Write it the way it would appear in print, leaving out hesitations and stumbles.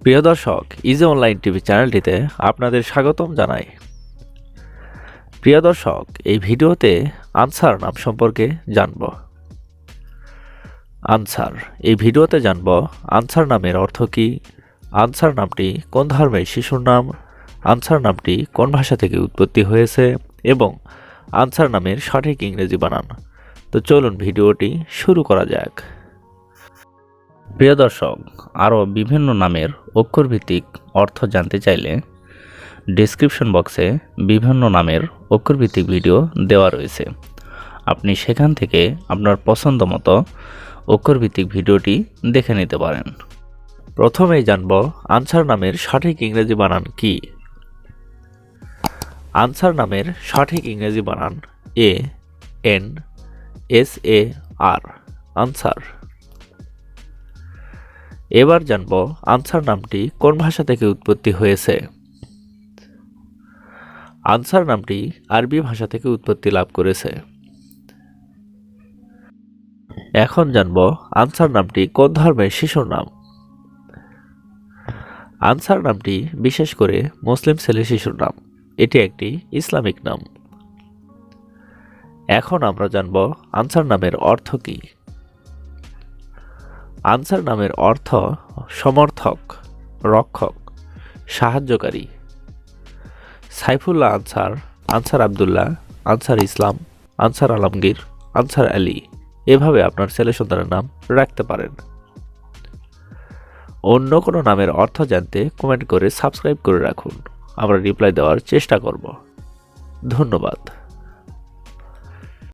প্রিয় দর্শক, easy online TV চ্যানেলটিতে আপনাদের স্বাগতম জানাই। প্রিয় দর্শক, এই ভিডিওতে আনসার নাম সম্পর্কে জানব। আনসার, এই ভিডিওতে জানব আনসার নামের অর্থ কী, আনসার নামটি কোন ধর্মের শিশুর নাম, আনসার নামটি কোন ভাষা থেকে উৎপত্তি হয়েছে এবং আনসার নামের সঠিক ইংরেজি বানান। তো চলুন ভিডিওটি শুরু করা যাক। প্রিয় দর্শক, আরও বিভিন্ন নামের অক্ষরভিত্তিক অর্থ জানতে চাইলে ডেসক্রিপশন বক্সে বিভিন্ন নামের অক্ষরভিত্তিক ভিডিও দেওয়া রয়েছে। আপনি সেখান থেকে আপনার পছন্দ মতো অক্ষরভিত্তিক ভিডিওটি দেখে নিতে পারেন। প্রথমেই জানব আনসার নামের সঠিক ইংরেজি বানান কি। আনসার নামের সঠিক ইংরেজি বানান ANSAR, আনসার। এবার জানব আনসার নামটি কোন ভাষা থেকে উৎপত্তি হয়েছে। আনসার নামটি আরবি ভাষা থেকে উৎপত্তি লাভ করেছে। এখন জানব আনসার নামটি কোন ধর্মের শিশুর নাম। আনসার নামটি বিশেষ করে মুসলিম ছেলে শিশুর নাম, এটি একটি ইসলামিক নাম। এখন আমরা জানব আনসার নামের অর্থ কী। আনসার নামের অর্থ সমর্থক, রক্ষক, সাহায্যকারী। সাইফুল্লাহ আনসার, আনসার আবদুল্লাহ, আনসার ইসলাম, আনসার আলমগীর, আনসার আলী, এভাবে আপনার ছেলে সন্তানের নাম রাখতে পারেন। অন্য কোনো নামের অর্থ জানতে কমেন্ট করে সাবস্ক্রাইব করে রাখুন, আমরা রিপ্লাই দেওয়ার চেষ্টা করব। ধন্যবাদ।